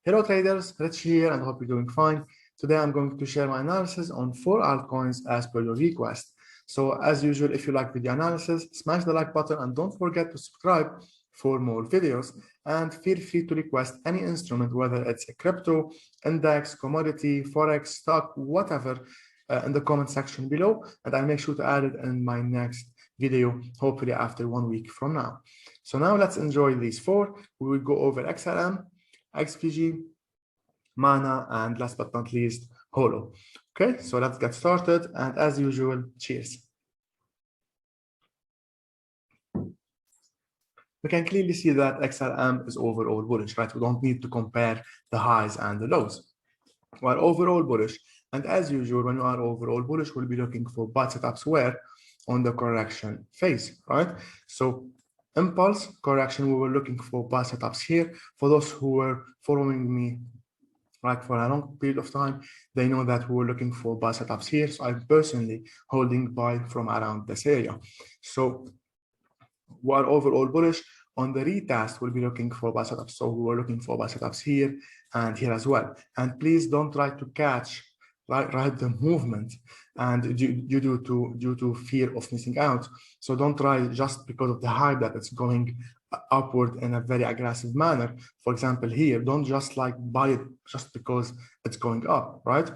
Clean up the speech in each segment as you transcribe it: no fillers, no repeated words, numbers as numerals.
Hello traders, Rich here and hope you're doing fine. Today I'm going to share my analysis on 4 altcoins as per your request. So as usual, if you like video analysis, smash the like button and don't forget to subscribe for more videos. And feel free to request any instrument, whether it's a crypto, index, commodity, forex, stock, whatever, in the comment section below. And I'll make sure to add it in my next video, hopefully after 1 week from now. So now let's enjoy these 4. We will go over XLM, XPG, Mana, and last but not least, HOLO. Okay, so let's get started. And as usual, cheers. We can clearly see that XLM is overall bullish, right? We don't need to compare the highs and the lows. While overall bullish, and as usual, when you are overall bullish, we'll be looking for buy setups where on the correction phase, right? So impulse correction, we were looking for buy setups here. For those who were following me like for a long period of time, they know that we were looking for buy setups here. So I'm personally holding buy from around this area. So while overall bullish, on the retest, we'll be looking for buy setups. So we were looking for buy setups here and here as well. And please don't try to catch right the movement and due to fear of missing out. So don't try just because of the hype that it's going upward in a very aggressive manner. For example, here, don't just like buy it just because it's going up, right?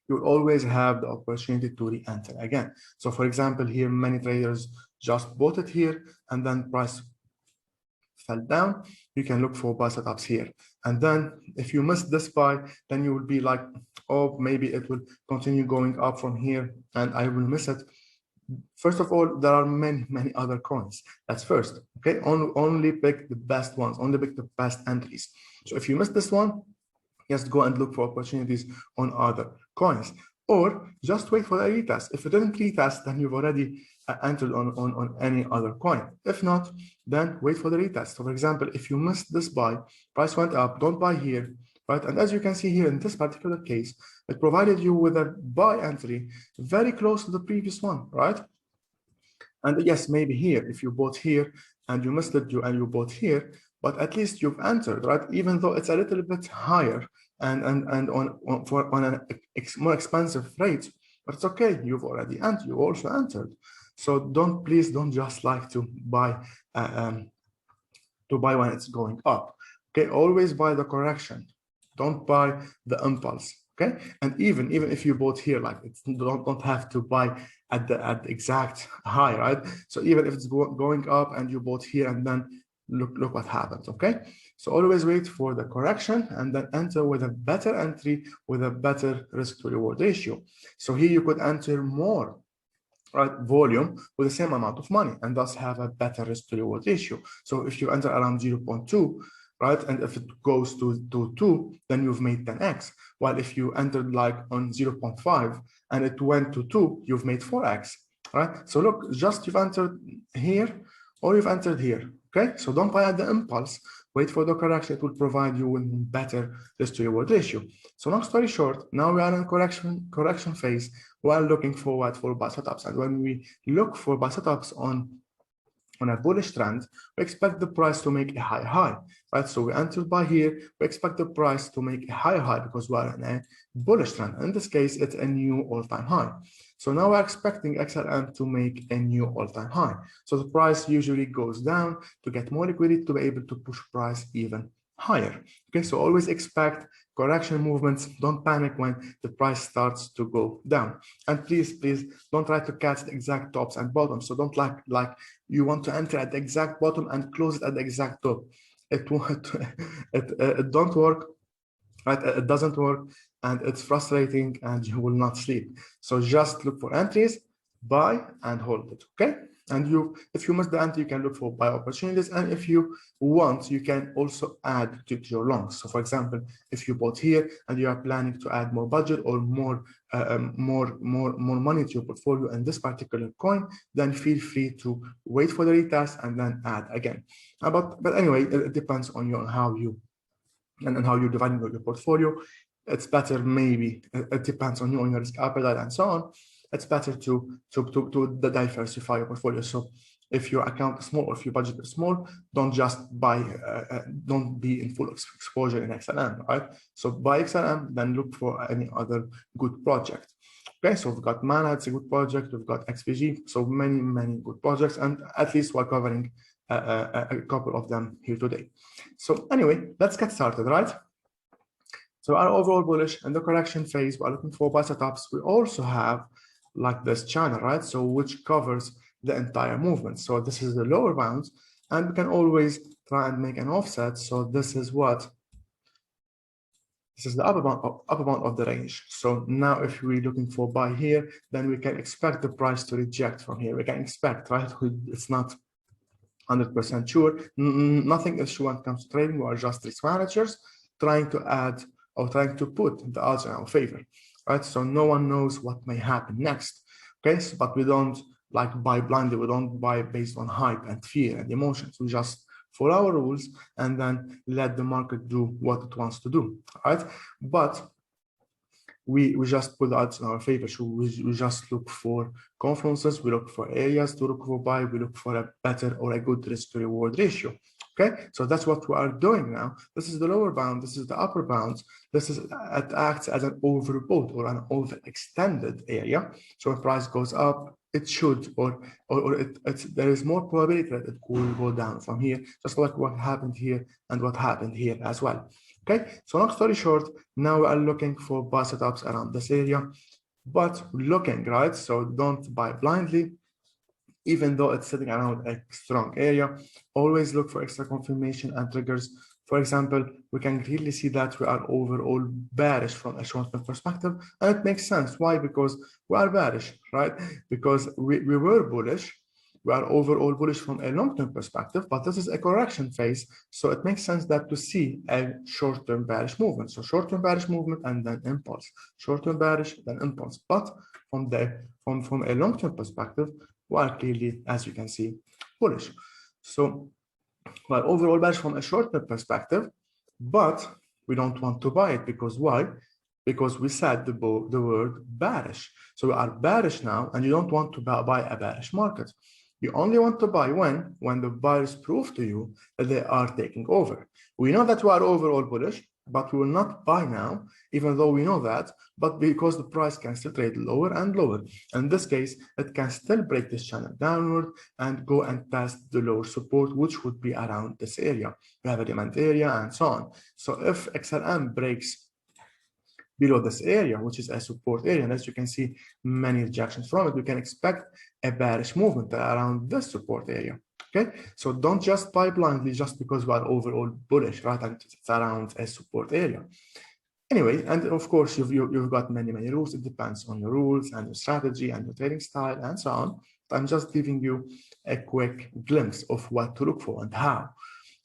You'll always have the opportunity to re-enter again. So for example, here, many traders just bought it here and then price fell down. You can look for buy setups here. And then if you miss this buy, then you will be like, oh, maybe it will continue going up from here and I will miss it. First of all, there are many other coins. That's first, okay? Only pick the best ones, only pick the best entries. So if you miss this one, just go and look for opportunities on other coins, or just wait for the retest. If it didn't retest, then you've already entered on any other coin. If not, then wait for the retest. So for example, if you missed this buy, price went up, don't buy here, right? And as you can see here in this particular case, it provided you with a buy entry very close to the previous one, right? And yes, maybe here, if you bought here and you missed it, you bought here, but at least you've entered, right? Even though it's a little bit higher and on an more expensive rate, but it's okay. You've already entered. You also entered. So please don't just like to buy when it's going up. Okay, always buy the correction. Don't buy the impulse. Okay, and even if you bought here, like it's don't have to buy at the exact high, right? So even if it's going up and you bought here and then look what happens. Okay, so always wait for the correction and then enter with a better entry with a better risk to reward ratio. So here you could enter more, right, volume with the same amount of money and thus have a better risk to reward ratio. So if you enter around 0.2, right, and if it goes to 2, then you've made 10x. While if you entered like on 0.5 and it went to 2, you've made 4x, right? So look, just you've entered here or you've entered here, okay? So don't buy at the impulse, wait for the correction. It will provide you with better risk to reward ratio. So long story short, now we are in correction phase while looking forward for buy setups. And when we look for buy setups on a bullish trend, we expect the price to make a high, right? So we entered by here, we expect the price to make a high because we are in a bullish trend. In this case, it's a new all-time high. So now we're expecting XLM to make a new all-time high. So the price usually goes down to get more liquidity to be able to push price even higher. Okay, so always expect correction movements. Don't panic when the price starts to go down. And please don't try to catch the exact tops and bottoms. So don't like you want to enter at the exact bottom and close it at the exact top. It don't work, right? It doesn't work and it's frustrating and you will not sleep. So just look for entries, buy and hold it, okay? And if you miss the entry, you can look for buy opportunities. And if you want, you can also add to your longs. So for example, if you bought here and you are planning to add more budget or more money to your portfolio in this particular coin, then feel free to wait for the retest and then add again. But anyway, it depends on you, on how you and how you're dividing your portfolio. It's better, maybe it depends on you, on your risk appetite and so on. It's better to diversify your portfolio. So if your account is small or if your budget is small, don't just buy, don't be in full exposure in XLM, right? So buy XLM, then look for any other good project. Okay, so we've got Mana, it's a good project. We've got XPG, so many good projects, and at least we're covering a couple of them here today. So anyway, let's get started, right? So our overall bullish and the correction phase, we're looking for buy setups. We also have like this channel, right? So which covers the entire movement. So this is the lower bounds, and we can always try and make an offset. So this is what? This is the upper bound of the range. So now if we're looking for buy here, then we can expect the price to reject from here. We can expect, right? It's not 100% sure. Nothing is sure when it comes to trading. We are just risk managers trying to add or trying to put the odds in our favor, right? So no one knows what may happen next, okay? So, but we don't like buy blindly. We don't buy based on hype and fear and emotions. We just follow our rules and then let the market do what it wants to do, right? But we just put the odds in our favor. So we just look for confluences, we look for areas to look for buy, we look for a better or a good risk to reward ratio. Okay, so that's what we are doing now. This is the lower bound, this is the upper bound. This is, it acts as an overbought or an overextended area. So when price goes up, it should, or there is more probability that it will go down from here, just like what happened here and what happened here as well. Okay, so long story short, now we are looking for buy setups around this area, but looking, right? So don't buy blindly, even though it's sitting around a strong area. Always look for extra confirmation and triggers. For example, we can clearly see that we are overall bearish from a short-term perspective, and it makes sense. Why? Because we are bearish, right? Because we were bullish. We are overall bullish from a long-term perspective, but this is a correction phase. So it makes sense that to see a short-term bearish movement. So short-term bearish movement and then impulse. Short-term bearish, then impulse. But from a long-term perspective, we are clearly, as you can see, bullish. So well, overall bearish from a short-term perspective, but we don't want to buy it because why? Because we said the word bearish. So we are bearish now, and you don't want to buy a bearish market. You only want to buy when the buyers prove to you that they are taking over. We know that we are overall bullish, but we will not buy now, even though we know that, but because the price can still trade lower and lower. In this case, it can still break this channel downward and go and test the lower support, which would be around this area. We have a demand area and so on. So if XLM breaks below this area, which is a support area, and as you can see, many rejections from it, we can expect a bearish movement around this support area. Okay, so don't just buy blindly just because we are overall bullish, right? And it's around a support area. Anyway, and of course, you've got many rules. It depends on your rules and your strategy and your trading style and so on. But I'm just giving you a quick glimpse of what to look for and how.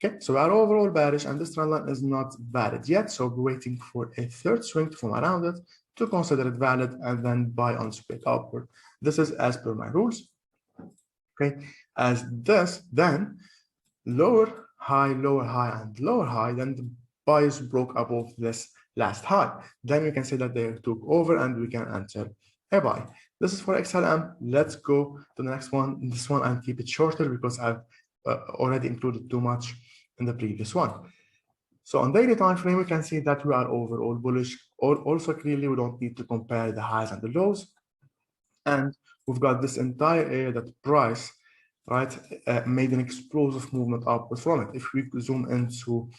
Okay, so we are overall bearish, and this trend line is not valid yet. So we're waiting for a third swing to form around it to consider it valid and then buy on split upward. This is as per my rules. Okay, as this, then lower high, and lower high, then the buyers broke above this last high. Then we can say that they took over and we can enter a buy. This is for XLM. Let's go to the next one. This one I'll keep it shorter because I've already included too much in the previous one. So on daily time frame, we can see that we are overall bullish. Also clearly, we don't need to compare the highs and the lows. And we've got this entire area that price, right, made an explosive movement upwards from it. If we zoom into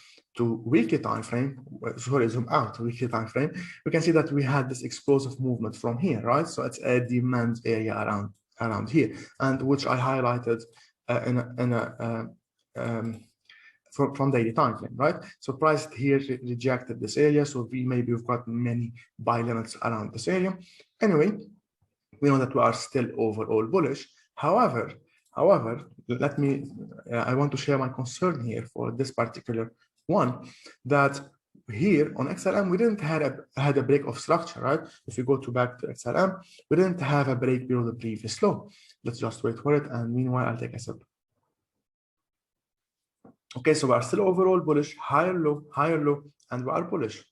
weekly time frame, zoom out to weekly time frame, we can see that we had this explosive movement from here, right? So it's a demand area around here, and which I highlighted from daily time frame, right? So price here rejected this area, so we've got many buy limits around this area. Anyway, we know that we are still overall bullish. However, I want to share my concern here for this particular one, that here on XLM, we didn't had a break of structure, right? If we go back to XLM, we didn't have a break below the previous low. Let's just wait for it. And meanwhile, I'll take a sip. Okay, so we are still overall bullish, higher low, and we are bullish.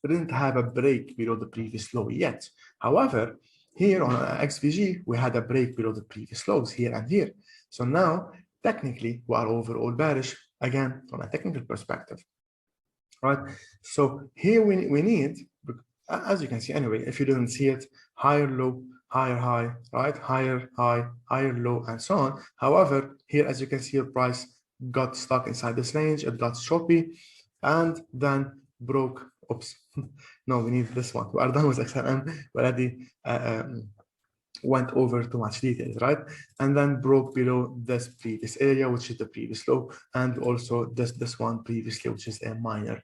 We didn't have a break below the previous low yet. However, Here on XVG, we had a break below the previous lows here and here. So now, technically, we are overall bearish, again, from a technical perspective, right? So here we need, as you can see anyway, if you didn't see it, higher low, higher high, right? Higher high, higher low, and so on. However, here, as you can see, the price got stuck inside this range, it got choppy, and then broke. Oops, no, we need this one. We are done with XLM. We already went over too much details, right? And then broke below this previous area, which is the previous low, and also this one previously, which is a minor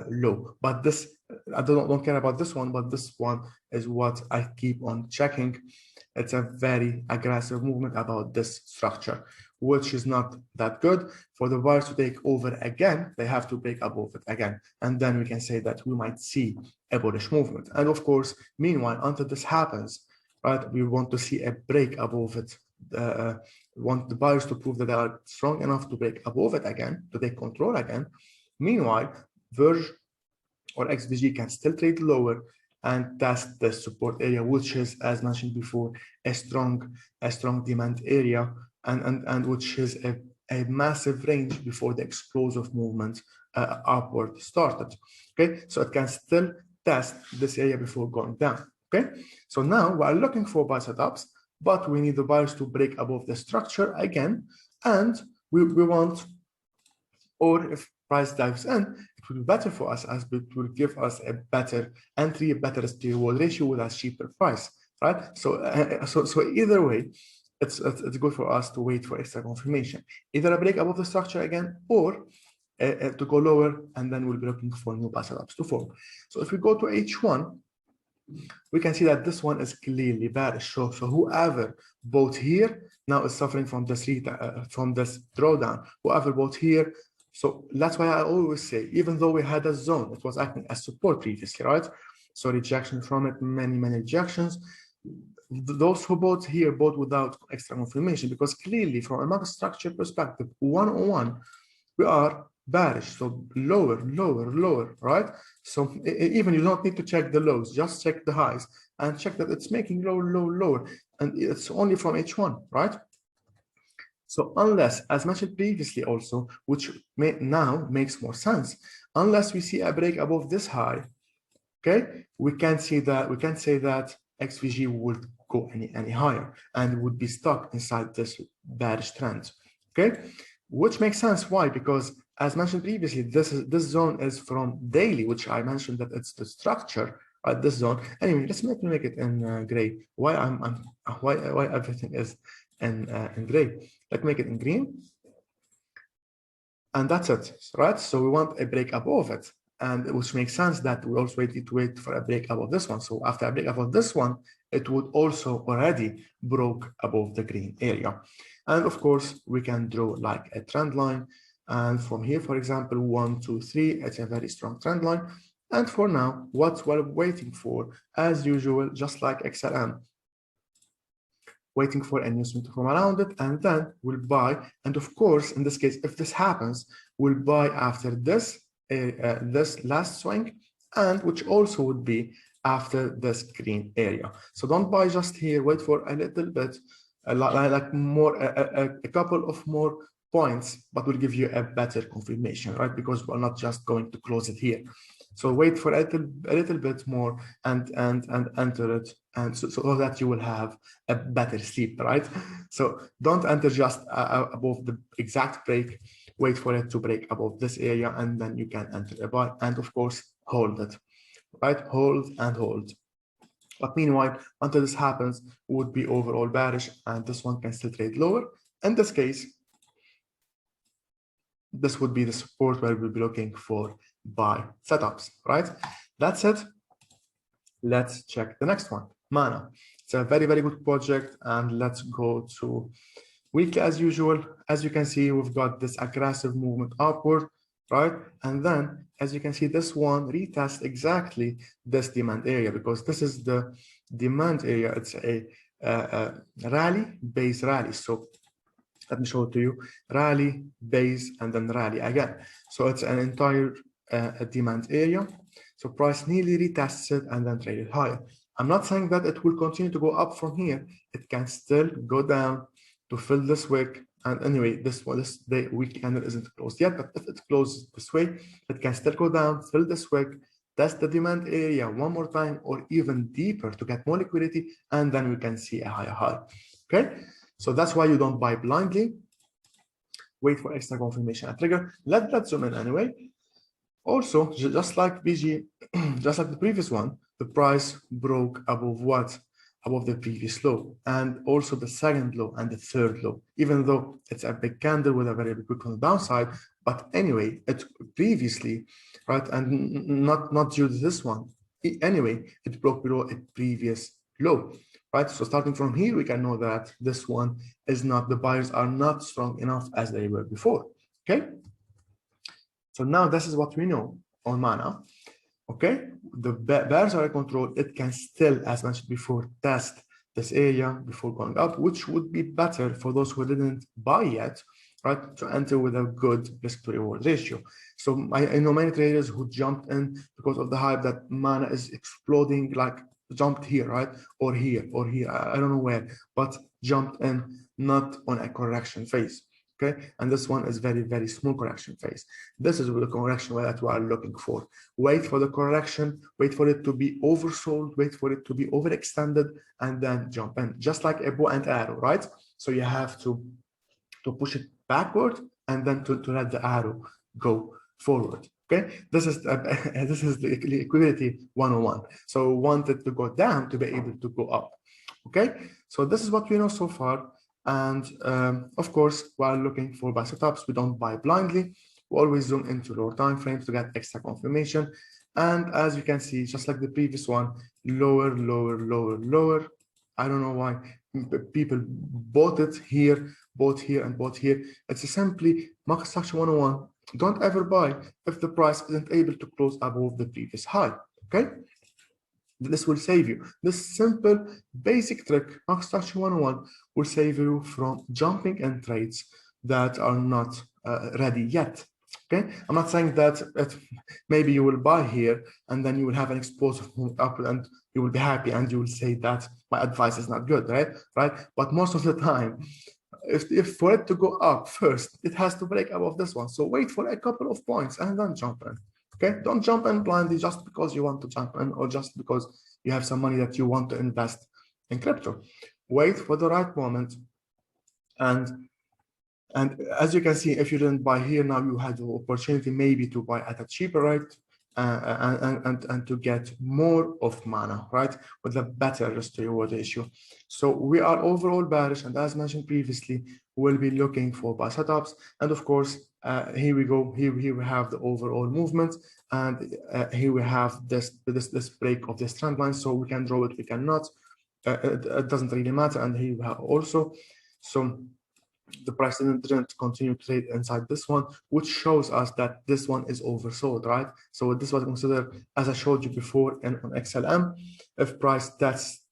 low. But this, I don't care about this one, but this one is what I keep on checking. It's a very aggressive movement about this structure, which is not that good. For the buyers to take over again, they have to break above it again. And then we can say that we might see a bullish movement. And of course, meanwhile, until this happens, right, we want to see a break above it. We want the buyers to prove that they are strong enough to break above it again, to take control again. Meanwhile, Verge or XVG can still trade lower and test the support area, which is, as mentioned before, a strong demand area, and which is a massive range before the explosive movement upward started. Okay, so it can still test this area before going down. Okay, so now we are looking for buy setups, but we need the buyers to break above the structure again, and we want, or if price dives in, it will be better for us as it will give us a better entry, a better reward ratio with a cheaper price, right? So either way, it's good for us to wait for extra confirmation, either a break above the structure again, or to go lower, and then we'll be looking for new buy setups to form. So if we go to H1, we can see that this one is clearly bearish. So whoever bought here now is suffering from this drawdown. Whoever bought here, so that's why I always say, even though we had a zone, it was acting as support previously, right? So rejection from it, many rejections. Those who bought here bought without extra confirmation, because clearly from a market structure perspective, 101, we are bearish, so lower, right? So even you don't need to check the lows, just check the highs and check that it's making lower, and it's only from H1, right? So unless, as mentioned previously also, which now makes more sense, unless we see a break above this high, okay, we can say that XVG would go any higher and would be stuck inside this bearish trend, okay? Which makes sense. Why? Because as mentioned previously, this zone is from daily, which I mentioned that it's the structure at this zone. Anyway, let's make it in gray. Why why everything is in gray? Let's make it in green, and that's it, right? So we want a break above it, and which makes sense that we also wait for a break above this one. So after a break above this one, it would also already broke above the green area. And of course, we can draw like a trend line. And from here, for example, 1, 2, 3, it's a very strong trend line. And for now, what we're waiting for, as usual, just like XLM, waiting for a news to come around it, and then we'll buy. And of course, in this case, if this happens, we'll buy after this last swing, and which also would be after this green area. So don't buy just here, wait for a little bit, like more, a couple of more points, but will give you a better confirmation, right? Because we're not just going to close it here. So wait for a little bit more and enter it, and so that you will have a better sleep, right? So don't enter just above the exact break. Wait for it to break above this area, and then you can enter a buy, and of course hold it, right? Hold and hold. But meanwhile, until this happens, would be overall bearish, and this one can still trade lower. In this case, this would be the support where we'll be looking for buy setups, right? That's it. Let's check the next one, Mana. It's a very good project, and let's go to weekly as usual. As you can see, we've got this aggressive movement upward, right? And then, as you can see, this one retests exactly this demand area, because this is the demand area. It's a rally, base rally. So let me show it to you. Rally, base, and then rally again. So it's an entire demand area. So price nearly retests it and then traded higher. I'm not saying that it will continue to go up from here. It can still go down to fill this wick. And anyway, this week candle isn't closed yet, but if it closes this way, it can still go down, fill this wick, test the demand area one more time or even deeper to get more liquidity, and then we can see a higher high. Okay, so that's why you don't buy blindly. Wait for extra confirmation and trigger. Let's zoom in anyway. Also, just like BG, just like the previous one, the price broke above what? Above the previous low, and also the second low and the third low, even though it's a big candle with a very big wick on the downside. But anyway, it previously, right, and not due to this one. Anyway, it broke below a previous low, right? So starting from here, we can know that this one is not, the buyers are not strong enough as they were before, okay? So now this is what we know on mana. Okay, the bears are in control. It can still, as mentioned before, test this area before going up, which would be better for those who didn't buy yet, right? To enter with a good risk to reward ratio. So I know many traders who jumped in because of the hype that mana is exploding, like jumped here, right? Or here, or here. I don't know where, but jumped in not on a correction phase. Okay, and this one is very, very small correction phase. This is the correction that we are looking for. Wait for the correction, wait for it to be oversold, wait for it to be overextended, and then jump in, just like a bow and arrow, right? So you have to push it backward and then to let the arrow go forward. Okay, this is the liquidity 101. So we want it to go down to be able to go up. Okay, so this is what we know so far. And of course, while looking for buy setups, we don't buy blindly. We always zoom into lower time frames to get extra confirmation. And as you can see, just like the previous one, lower, lower, lower, lower. I don't know why people bought it here, bought here, and bought here. It's simply market structure 101. Don't ever buy if the price isn't able to close above the previous high. Okay. This will save you. This simple basic trick, market structure 101, will save you from jumping in trades that are not ready yet. Okay, I'm not saying that maybe you will buy here and then you will have an explosive move up and you will be happy and you will say that my advice is not good, right? But most of the time, if for it to go up first, it has to break above this one. So wait for a couple of points and then jump in. Okay, don't jump in blindly just because you want to jump in or just because you have some money that you want to invest in crypto. Wait for the right moment. And as you can see, if you didn't buy here, now you had the opportunity maybe to buy at a cheaper rate and to get more of mana, right? With a better risk to reward ratio. So we are overall bearish. And as mentioned previously, we'll be looking for buy setups. And of course, here we go. Here we have the overall movement, and here we have this break of this trend line. So we can draw it, we cannot. It doesn't really matter. And here we have also. So the price didn't continue to trade inside this one, which shows us that this one is oversold, right? So this was considered, as I showed you before, on XLM, if price tests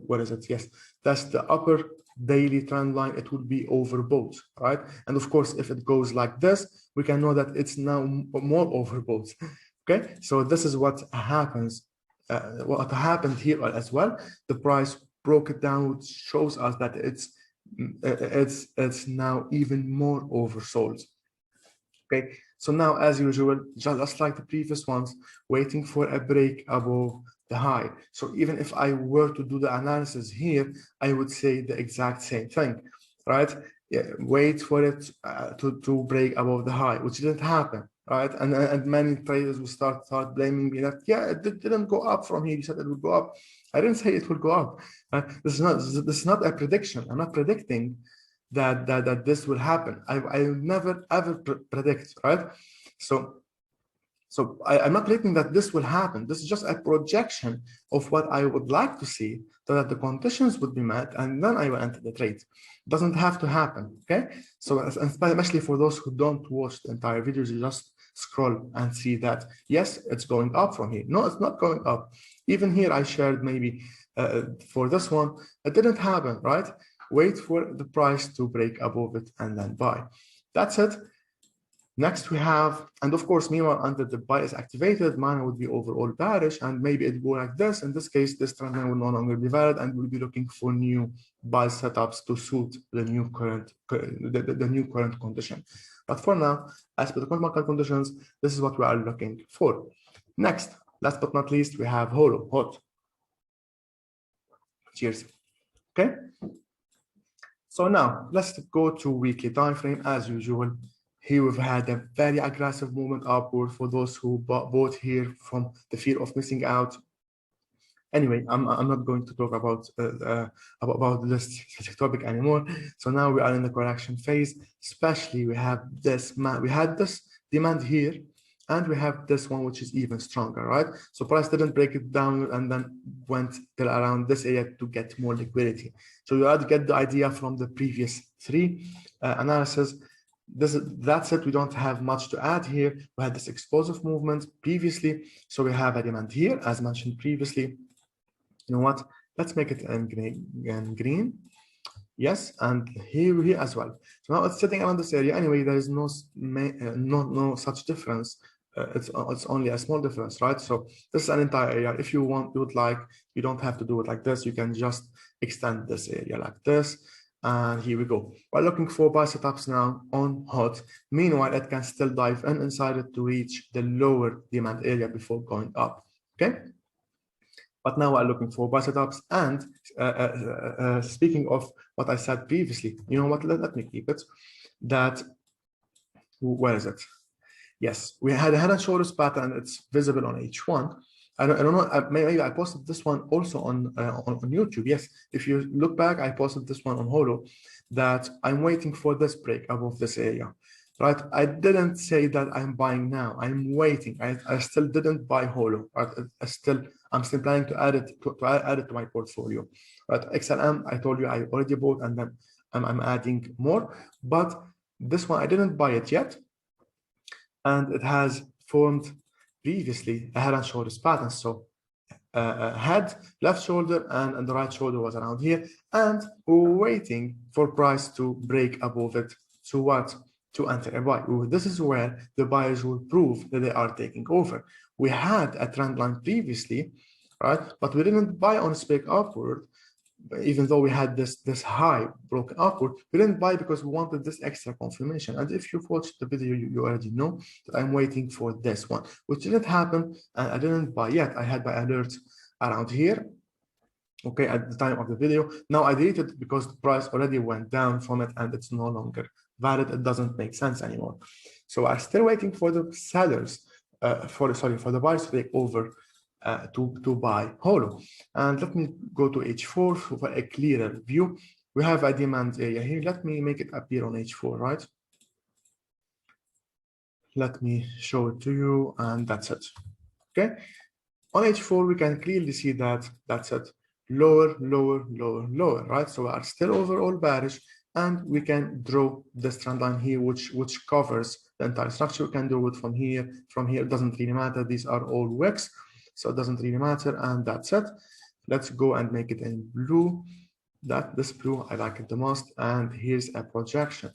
what is it? Yes, that's the upper daily trend line, it would be overbought, right? And of course, if it goes like this, we can know that it's now more overbought. Okay, so this is what happens. What happened here as well. The price broke it down, which shows us that it's now even more oversold. Okay, so now as usual, just like the previous ones, waiting for a break above the high. So even if I were to do the analysis here, I would say the exact same thing, right? Yeah, wait for it to break above the high, which didn't happen, right? And many traders will start blaming me that, yeah, it didn't go up from here. You said it would go up. I didn't say it will go up. This is not a prediction. I'm not predicting that this will happen. I never ever predict, right? So I'm not predicting that this will happen. This is just a projection of what I would like to see, so that the conditions would be met, and then I will enter the trade. It doesn't have to happen, okay? So especially for those who don't watch the entire videos, you just scroll and see that, yes, it's going up from here. No, it's not going up. Even here, I shared maybe for this one, it didn't happen, right? Wait for the price to break above it and then buy. That's it. Next, we have, and of course, meanwhile, until the buy is activated, mine would be overall bearish, and maybe it go like this. In this case, this trend line will no longer be valid, and we'll be looking for new buy setups to suit the new current, the new current condition. But for now, as per the current market conditions, this is what we are looking for. Next, last but not least, we have HOLO, hot. Cheers. Okay. So now let's go to weekly time frame as usual. Here we've had a very aggressive movement upward for those who bought here from the fear of missing out. Anyway, I'm not going to talk about this topic anymore. So now we are in the correction phase. Especially we had this demand here, and we have this one which is even stronger, right? So price didn't break it down and then went till around this area to get more liquidity. So you have to get the idea from the previous three analysis. That's it. We don't have much to add here. We had this explosive movement previously, so we have a demand here as mentioned previously. You know what, let's make it in green. Yes, and here as well. So now it's sitting around this area anyway. There is no such difference. It's only a small difference, right? So this is an entire area. If you would like, you don't have to do it like this. You can just extend this area like this. And here we go. We're looking for buy setups now on hot. Meanwhile, it can still dive in inside it to reach the lower demand area before going up. Okay. But now we're looking for buy setups. And speaking of what I said previously, you know what? Let me keep it. That, where is it? Yes, we had a head and shoulders pattern. It's visible on H1. I don't know. Maybe I posted this one also on YouTube. Yes, if you look back, I posted this one on HOLO. That I'm waiting for this break above this area, right? I didn't say that I'm buying now. I'm waiting. I still didn't buy HOLO. Right? I'm still planning to add it to my portfolio. Right? XLM, I told you I already bought, and then I'm adding more. But this one I didn't buy it yet, and it has formed previously a head and shoulders pattern. So head, left shoulder, and the right shoulder was around here, and we're waiting for price to break above it. So what? To enter a buy. This is where the buyers will prove that they are taking over. We had a trend line previously, right? But we didn't buy on spike upward, even though we had this high broken upward. We didn't buy because we wanted this extra confirmation. And if you've watched the video, you already know that I'm waiting for this one, which didn't happen, and I didn't buy yet. I had my alerts around here, okay, at the time of the video. Now I deleted it because the price already went down from it, and it's no longer valid. It doesn't make sense anymore. So I'm still waiting for the sellers, for the buyers to take over, to buy HOLO. And let me go to H4 for a clearer view. We have a demand area here. Let me make it appear on H4, right? Let me show it to you, and that's it. Okay. On H4, we can clearly see that that's it. Lower, lower, lower, lower, right? So we are still overall bearish, and we can draw this trend line here, which covers the entire structure. We can do it from here. From here, it doesn't really matter. These are all wicks, so it doesn't really matter, and that's it. Let's go and make it in blue. This blue, I like it the most, and here's a projection.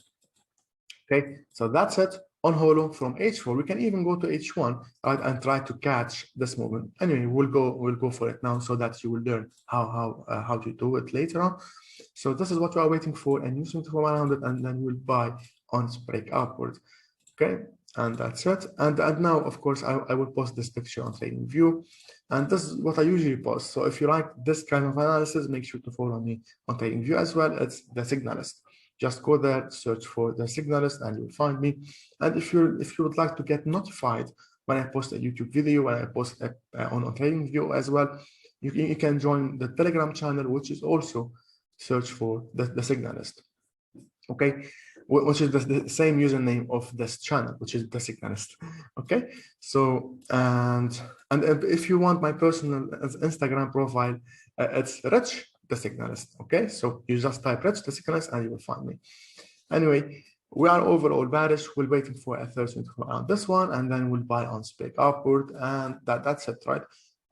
Okay, so that's it on HOLO from H4. We can even go to H1, right, and try to catch this movement. Anyway, we'll go for it now so that you will learn how to do it later on. So this is what we are waiting for, and using to come around it, and then we'll buy on break upward. Okay, and that's it. And now, of course, I will post this picture on TradingView, and this is what I usually post. So if you like this kind of analysis, make sure to follow me on TradingView as well. It's the Signalist. Just go there, search for the Signalist, and you'll find me. And if you would like to get notified when I post a YouTube video, when I post on TradingView as well, you can join the Telegram channel, which is also search for the Signalist. Okay, which is the same username of this channel, which is the Signalist. Okay, so and if you want my personal Instagram profile, it's Rich the Signalist. Okay, so you just type Rich the Signalist and you will find me. Anyway, we are overall bearish. We're waiting for a third to come around this one, and then we'll buy on spike upward, and that's it, right?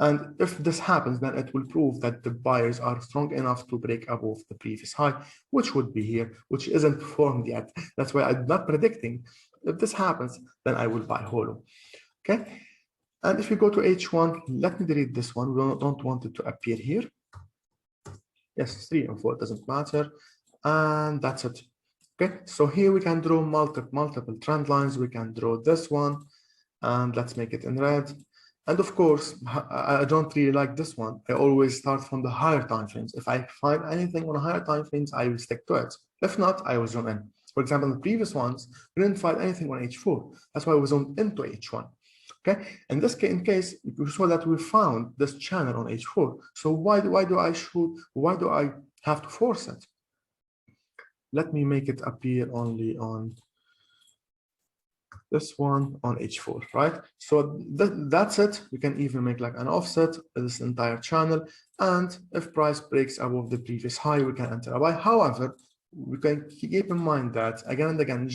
And if this happens, then it will prove that the buyers are strong enough to break above the previous high, which would be here, which isn't formed yet. That's why I'm not predicting If this happens, then I will buy HOLO. Okay. And if we go to H1, let me delete this one. We don't want it to appear here. Yes, 3 or 4, doesn't matter. And that's it. Okay, so here we can draw multiple trend lines. We can draw this one, and let's make it in red. And of course, I don't really like this one. I always start from the higher time frames. If I find anything on higher time frames, I will stick to it. If not, I will zoom in. For example, the previous ones, we didn't find anything on H4. That's why we zoomed into H1. Okay, in this case, you saw that we found this channel on H4. So why do I have to force it? Let me make it appear only on this one on H4, right? So that's it. We can even make like an offset of this entire channel. And if price breaks above the previous high, we can enter a buy. However, we can keep in mind that again and again,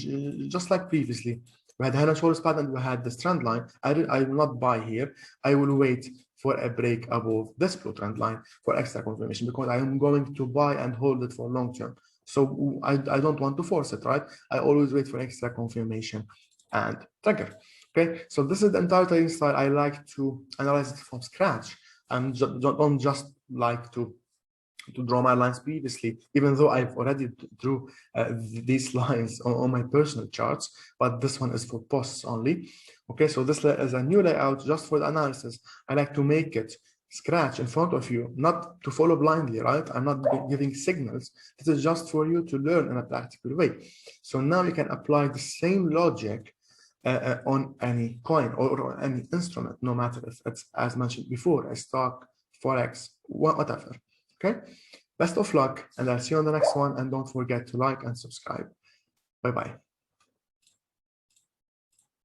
just like previously, we had HOLO spot and we had this trend line. I will not buy here. I will wait for a break above this blue trend line for extra confirmation, because I am going to buy and hold it for long term. So I don't want to force it, right? I always wait for extra confirmation and trigger. Okay, so this is the entire trading style. I like to analyze it from scratch and don't just like to draw my lines previously, even though I've already drew these lines on my personal charts, but this one is for posts only. Okay, so this is a new layout just for the analysis. I like to make it scratch in front of you, not to follow blindly, right? I'm not giving signals. This is just for you to learn in a practical way. So now you can apply the same logic on any coin or any instrument, no matter if it's, as mentioned before, a stock, forex, whatever. Okay, best of luck, and I'll see you on the next one. And don't forget to like and subscribe. Bye bye.